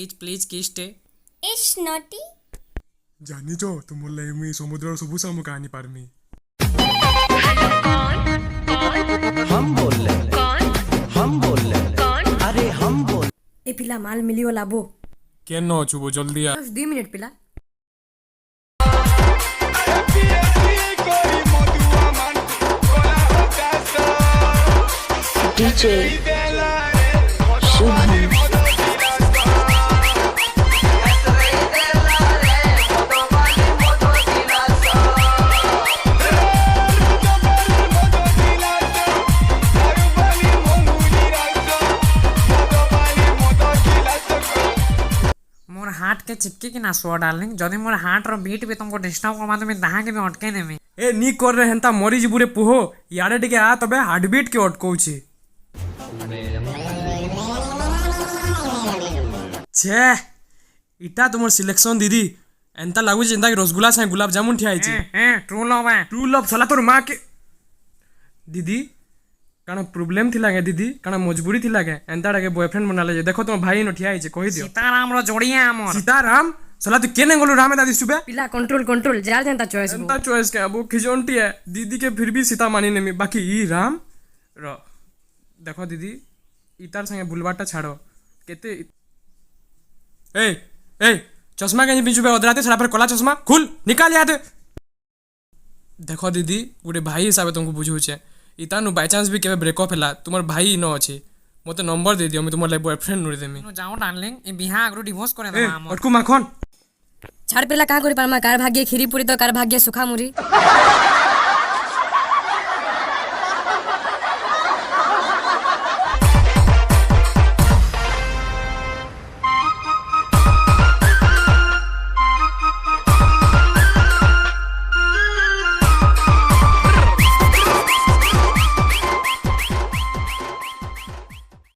Please please কিসটে ইস নটি জানিছ তোমার লাগে মুই সমুদ্রর সবু শামুক আনি পারমি। हम बोल रहे हम बोल रहे अरे हम बोल এ পিলা মাল মিলিও লাবো কেন অছুব জলদি আ। 2 মিনিট পিলা DJ Shubham मोर हार्ट के चिपके कि ना सो डार्लिंग जदि मोर हार्ट रो बीट भी तुमको डिस्टर्ब करबा तुम ताहा के भी अटके नेमी এ নি করে হেন্তা মরি যিবুরে পুহ ইয়াড়ে টিকে আ তবে হার্টবিট কে অটকউছি। ছে ইটা তোমার সিলেকশন দিদি এন্তা লাগুছে যেন্তা কি রসগোল্লা সাথে গোলাপ জামুন ঠিয়া আইছে। ट्रू लव है ট্রু লভ সলা তোর মা কে দিদি কারণ প্রবলেম থিলা গে দিদি কারণ মজবুরি থিলা গে এন্তাটা কে বয়ফ্রেন্ড বনালে যে দেখো তোমার ভাই ন ঠিয়া আইছে কই দিও। सीताराम रो जोड़िया हमर सीताराम सला तू केने गोलू रामे दादी सुबे পিলা কন্ট্রোল কন্ট্রোল যার যেনতা চয়েস एंता चॉइस के अब खिजौनटी है दीदी के फिर भी सीता मानी नेमी बाकी ई राम र देखो दीदी इतार संगे बुलवाटा छाड़ो केते ए ए चश्मा के बीच में ओदराते सरा पर कला चश्मा खुल निकाल याद देखो दीदी गोटे भाई हिसाब तुमको बुझू छे इतानु बाय चांस भी केबे ब्रेकअप हैला तुमर भाई न अछि मते नंबर दे दियो मैं तुमर लाइक बॉयफ्रेंड नुरे देमी जाओ डार्लिंग ए बिहा अगरो डिवोर्स करे ए दमा हमर अटकू माखन ছাড় পিলা কা করি পারমা কার ভাগ্যে খিরি পুরি তো কার ভাগ্যে সুখা মুড়ি